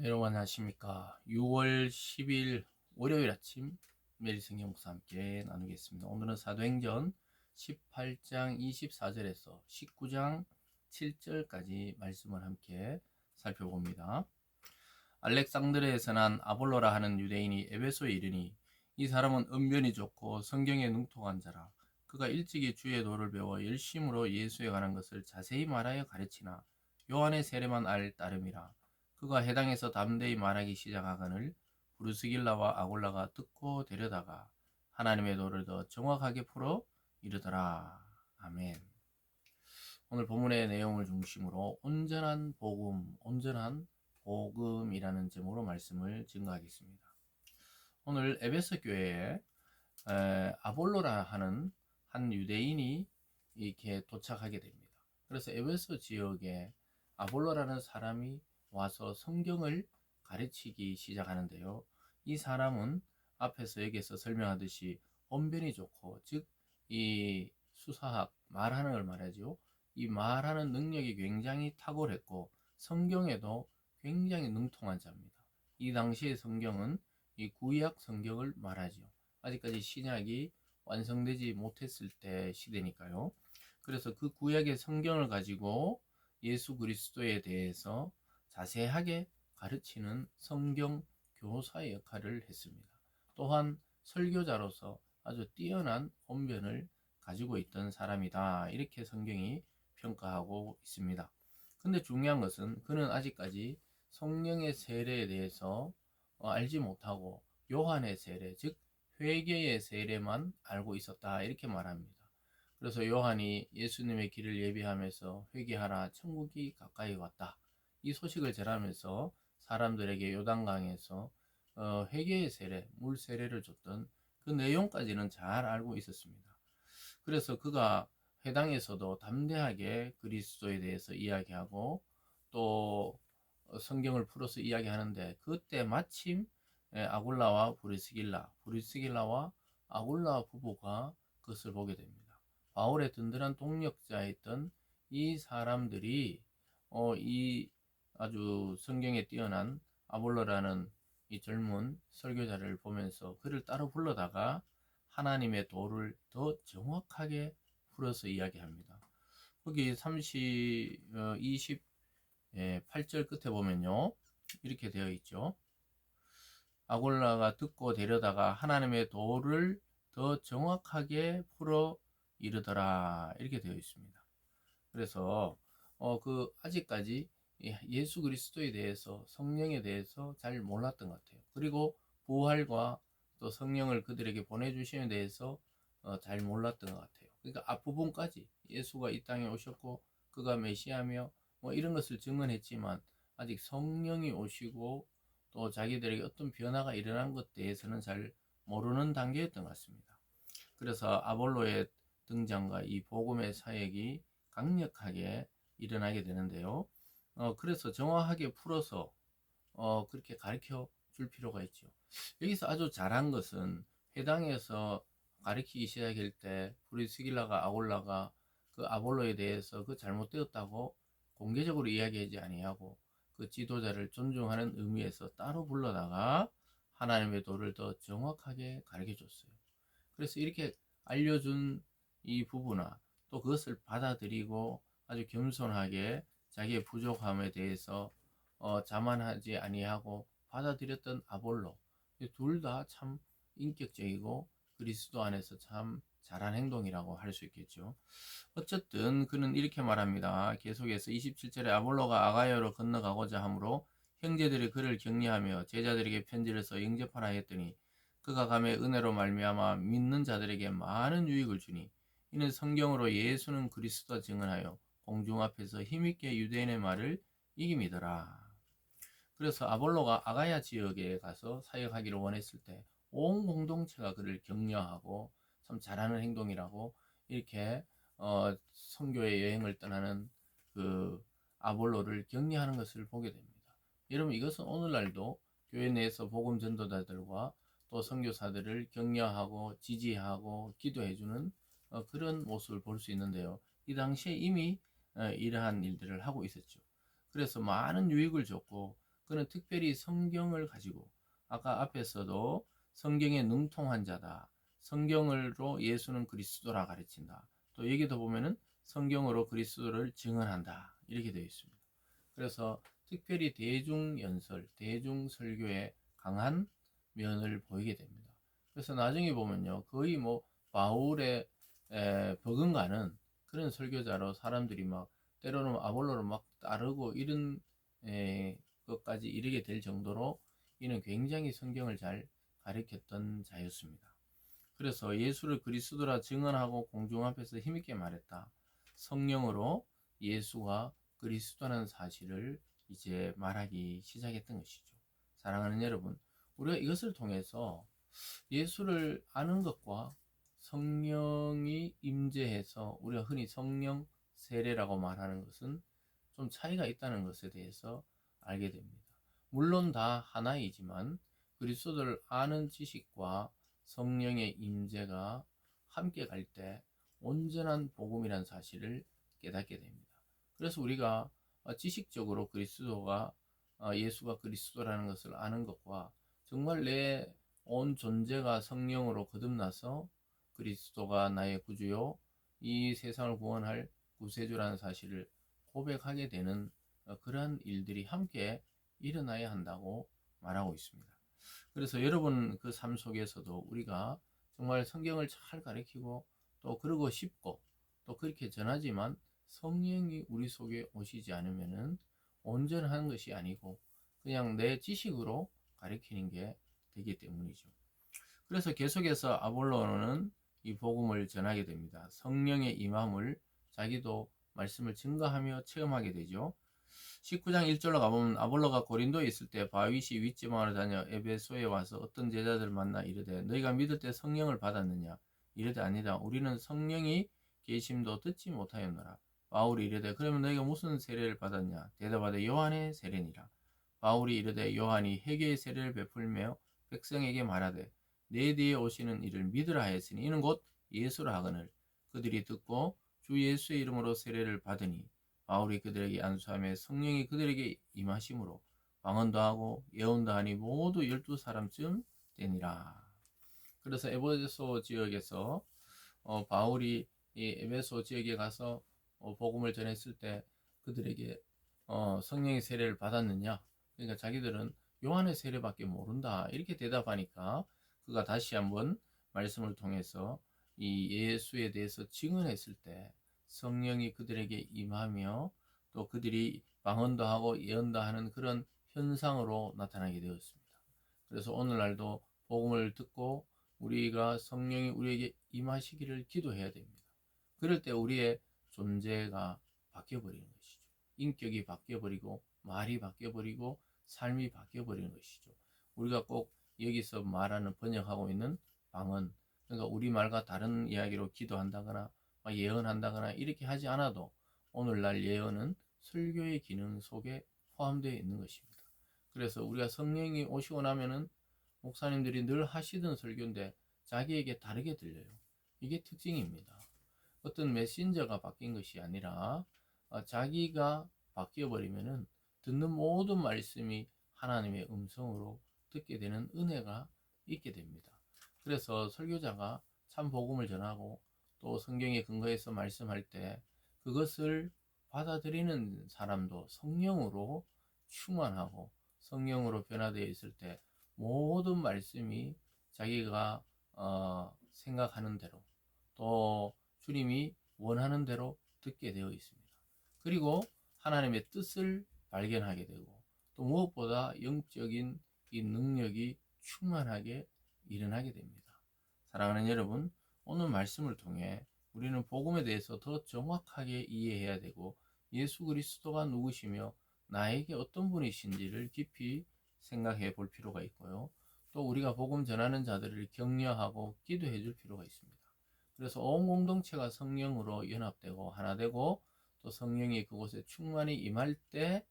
여러분 안녕하십니까. 6월 10일 월요일 아침 메리성경 목사 함께 나누겠습니다. 오늘은 사도행전 18장 24절에서 19장 7절까지 말씀을 함께 살펴봅니다. 알렉산드르에서 난 아볼로라 하는 유대인이 에베소에 이르니 이 사람은 언변이 좋고 성경에 능통한 자라. 그가 일찍이 주의 도를 배워 열심으로 예수에 관한 것을 자세히 말하여 가르치나 요한의 세례만 알 따름이라. 그가 해당에서 담대히 말하기 시작하거늘 브루스길라와 아골라가 듣고 데려다가 하나님의 도를 더 정확하게 풀어 이르더라. 아멘. 오늘 본문의 내용을 중심으로 온전한 복음이라는 제목으로 말씀을 증거하겠습니다. 오늘 에베소 교회에 아볼로라 하는 한 유대인이 이렇게 도착하게 됩니다. 그래서 에베소 지역에 아볼로라는 사람이 와서 성경을 가르치기 시작하는데요. 이 사람은 앞에서 여기서 설명하듯이 언변이 좋고, 즉 이 수사학, 말하는 걸 말하죠. 이 말하는 능력이 굉장히 탁월했고 성경에도 굉장히 능통한 자입니다. 이 당시의 성경은 이 구약 성경을 말하죠. 아직까지 신약이 완성되지 못했을 때 시대니까요. 그래서 그 구약의 성경을 가지고 예수 그리스도에 대해서 자세하게 가르치는 성경 교사의 역할을 했습니다. 또한 설교자로서 아주 뛰어난 언변을 가지고 있던 사람이다. 이렇게 성경이 평가하고 있습니다. 근데 중요한 것은 그는 아직까지 성령의 세례에 대해서 알지 못하고 요한의 세례, 즉 회개의 세례만 알고 있었다. 이렇게 말합니다. 그래서 요한이 예수님의 길을 예비하면서 회개하라, 천국이 가까이 왔다. 이 소식을 전하면서 사람들에게 요단강에서 회개의 세례, 물 세례를 줬던 그 내용까지는 잘 알고 있었습니다. 그래서 그가 회당에서도 담대하게 그리스도에 대해서 이야기하고 또 성경을 풀어서 이야기하는데, 그때 마침 아굴라와 브리스길라와 아굴라 부부가 그것을 보게 됩니다. 바울의 든든한 동력자였던 이 사람들이 이 아주 성경에 뛰어난 아볼로라는 이 젊은 설교자를 보면서 그를 따로 불러다가 하나님의 도를 더 정확하게 풀어서 이야기합니다. 거기 28절 끝에 보면요, 이렇게 되어 있죠. 아골라가 듣고 데려다가 하나님의 도를 더 정확하게 풀어 이르더라. 이렇게 되어 있습니다. 그래서 아직까지 예수 그리스도에 대해서, 성령에 대해서 잘 몰랐던 것 같아요. 그리고 부활과 또 성령을 그들에게 보내주심에 대해서 잘 몰랐던 것 같아요. 그러니까 앞부분까지 예수가 이 땅에 오셨고 그가 메시아며 뭐 이런 것을 증언했지만 아직 성령이 오시고 또 자기들에게 어떤 변화가 일어난 것 대해서는 잘 모르는 단계였던 것 같습니다. 그래서 아볼로의 등장과 이 복음의 사역이 강력하게 일어나게 되는데요. 그래서 정확하게 풀어서 그렇게 가르쳐 줄 필요가 있죠. 여기서 아주 잘한 것은 회당에서 가르치기 시작할 때 브리스길라가 아골라가 그 아볼로에 대해서 그 잘못되었다고 공개적으로 이야기하지 아니하고 그 지도자를 존중하는 의미에서 따로 불러다가 하나님의 도를 더 정확하게 가르쳐 줬어요. 그래서 이렇게 알려준 이 부부나 또 그것을 받아들이고 아주 겸손하게 자기의 부족함에 대해서 자만하지 아니하고 받아들였던 아볼로, 둘 다 참 인격적이고 그리스도 안에서 참 잘한 행동이라고 할 수 있겠죠. 어쨌든 그는 이렇게 말합니다. 계속해서 27절에 아볼로가 아가야로 건너가고자 하므로 형제들이 그를 격려하며 제자들에게 편지를 써 영접하라 했더니 그가 감에 은혜로 말미암아 믿는 자들에게 많은 유익을 주니 이는 성경으로 예수는 그리스도다 증언하여 공중 앞에서 힘있게 유대인의 말을 이김이더라. 그래서 아볼로가 아가야 지역에 가서 사역하기를 원했을 때 온 공동체가 그를 격려하고 참 잘하는 행동이라고 이렇게 선교의 여행을 떠나는 그 아볼로를 격려하는 것을 보게 됩니다. 여러분, 이것은 오늘날도 교회 내에서 복음 전도자들과 또 선교사들을 격려하고 지지하고 기도해주는 그런 모습을 볼 수 있는데요. 이 당시에 이미 이러한 일들을 하고 있었죠. 그래서 많은 유익을 줬고 그는 특별히 성경을 가지고 아까 앞에서도 성경에 능통한 자다. 성경으로 예수는 그리스도라 가르친다. 또 여기도 보면은 성경으로 그리스도를 증언한다. 이렇게 되어 있습니다. 그래서 특별히 대중연설, 대중설교에 강한 면을 보이게 됩니다. 그래서 나중에 보면요. 거의 뭐 바울의 버금가는 그런 설교자로 사람들이 막 때로는 아볼로를 막 따르고 이런 것까지 이르게 될 정도로 이는 굉장히 성경을 잘 가르쳤던 자였습니다. 그래서 예수를 그리스도라 증언하고 공중 앞에서 힘있게 말했다. 성령으로 예수가 그리스도라는 사실을 이제 말하기 시작했던 것이죠. 사랑하는 여러분, 우리가 이것을 통해서 예수를 아는 것과 성령이 임재해서 우리가 흔히 성령 세례라고 말하는 것은 좀 차이가 있다는 것에 대해서 알게 됩니다. 물론 다 하나이지만 그리스도를 아는 지식과 성령의 임재가 함께 갈 때 온전한 복음이라는 사실을 깨닫게 됩니다. 그래서 우리가 지식적으로 그리스도가 예수가 그리스도라는 것을 아는 것과 정말 내 온 존재가 성령으로 거듭나서 그리스도가 나의 구주요 이 세상을 구원할 구세주라는 사실을 고백하게 되는 그러한 일들이 함께 일어나야 한다고 말하고 있습니다. 그래서 여러분 그 삶 속에서도 우리가 정말 성경을 잘 가르치고 또 그러고 싶고 또 그렇게 전하지만 성령이 우리 속에 오시지 않으면은 온전한 것이 아니고 그냥 내 지식으로 가르치는 게 되기 때문이죠. 그래서 계속해서 아볼로는 이 복음을 전하게 됩니다. 성령의 임함을 자기도 말씀을 증거하며 체험하게 되죠. 19장 1절로 가보면 아볼로가 고린도에 있을 때 바위시 윗지방으로 다녀 에베소에 와서 어떤 제자들을 만나 이르되 너희가 믿을 때 성령을 받았느냐 이르되 아니다 우리는 성령이 계심도 듣지 못하였노라. 바울이 이르되 그러면 너희가 무슨 세례를 받았냐 대답하되 요한의 세례니라. 바울이 이르되 요한이 회개의 세례를 베풀며 백성에게 말하되 내 뒤에 오시는 이를 믿으라 하였으니 이는 곧 예수라 하거늘 그들이 듣고 주 예수의 이름으로 세례를 받으니 바울이 그들에게 안수하며 성령이 그들에게 임하심으로 방언도 하고 예언도 하니 모두 12사람쯤 되니라. 그래서 에베소 지역에서 바울이 이 에베소 지역에 가서 복음을 전했을 때 그들에게 성령의 세례를 받았느냐? 그러니까 자기들은 요한의 세례밖에 모른다. 이렇게 대답하니까 그가 다시 한번 말씀을 통해서 이 예수에 대해서 증언했을 때 성령이 그들에게 임하며 또 그들이 방언도 하고 예언도 하는 그런 현상으로 나타나게 되었습니다. 그래서 오늘날도 복음을 듣고 우리가 성령이 우리에게 임하시기를 기도해야 됩니다. 그럴 때 우리의 존재가 바뀌어버리는 것이죠. 인격이 바뀌어버리고 말이 바뀌어버리고 삶이 바뀌어버리는 것이죠. 우리가 꼭 여기서 말하는 번역하고 있는 방언, 그러니까 우리말과 다른 이야기로 기도한다거나 예언한다거나 이렇게 하지 않아도 오늘날 예언은 설교의 기능 속에 포함되어 있는 것입니다. 그래서 우리가 성령이 오시고 나면은 목사님들이 늘 하시던 설교인데 자기에게 다르게 들려요. 이게 특징입니다. 어떤 메신저가 바뀐 것이 아니라 자기가 바뀌어 버리면은 듣는 모든 말씀이 하나님의 음성으로 듣게 되는 은혜가 있게 됩니다. 그래서 설교자가 참 복음을 전하고 또 성경에 근거해서 말씀할 때 그것을 받아들이는 사람도 성령으로 충만하고 성령으로 변화되어 있을 때 모든 말씀이 자기가 생각하는 대로 또 주님이 원하는 대로 듣게 되어 있습니다. 그리고 하나님의 뜻을 발견하게 되고 또 무엇보다 영적인 이 능력이 충만하게 일어나게 됩니다. 사랑하는 여러분, 오늘 말씀을 통해 우리는 복음에 대해서 더 정확하게 이해해야 되고 예수 그리스도가 누구시며 나에게 어떤 분이신지를 깊이 생각해 볼 필요가 있고요. 또 우리가 복음 전하는 자들을 격려하고 기도해 줄 필요가 있습니다. 그래서 온 공동체가 성령으로 연합되고 하나 되고 또 성령이 그곳에 충만히 임할 때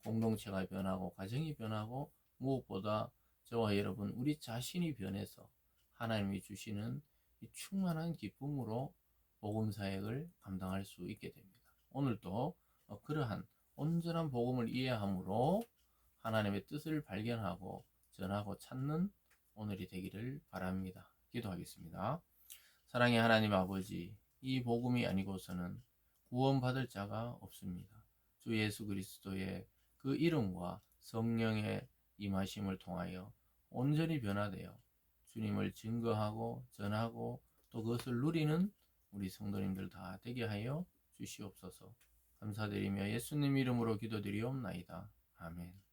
공동체가 변하고 가정이 변하고 무엇보다 저와 여러분 우리 자신이 변해서 하나님이 주시는 이 충만한 기쁨으로 복음 사역을 감당할 수 있게 됩니다. 오늘도 그러한 온전한 복음을 이해함으로 하나님의 뜻을 발견하고 전하고 찾는 오늘이 되기를 바랍니다. 기도하겠습니다. 사랑의 하나님 아버지, 이 복음이 아니고서는 구원받을 자가 없습니다. 주 예수 그리스도의 그 이름과 성령의 임하심을 통하여 온전히 변화되어 주님을 증거하고 전하고 또 그것을 누리는 우리 성도님들 다 되게 하여 주시옵소서. 감사드리며 예수님 이름으로 기도드리옵나이다. 아멘.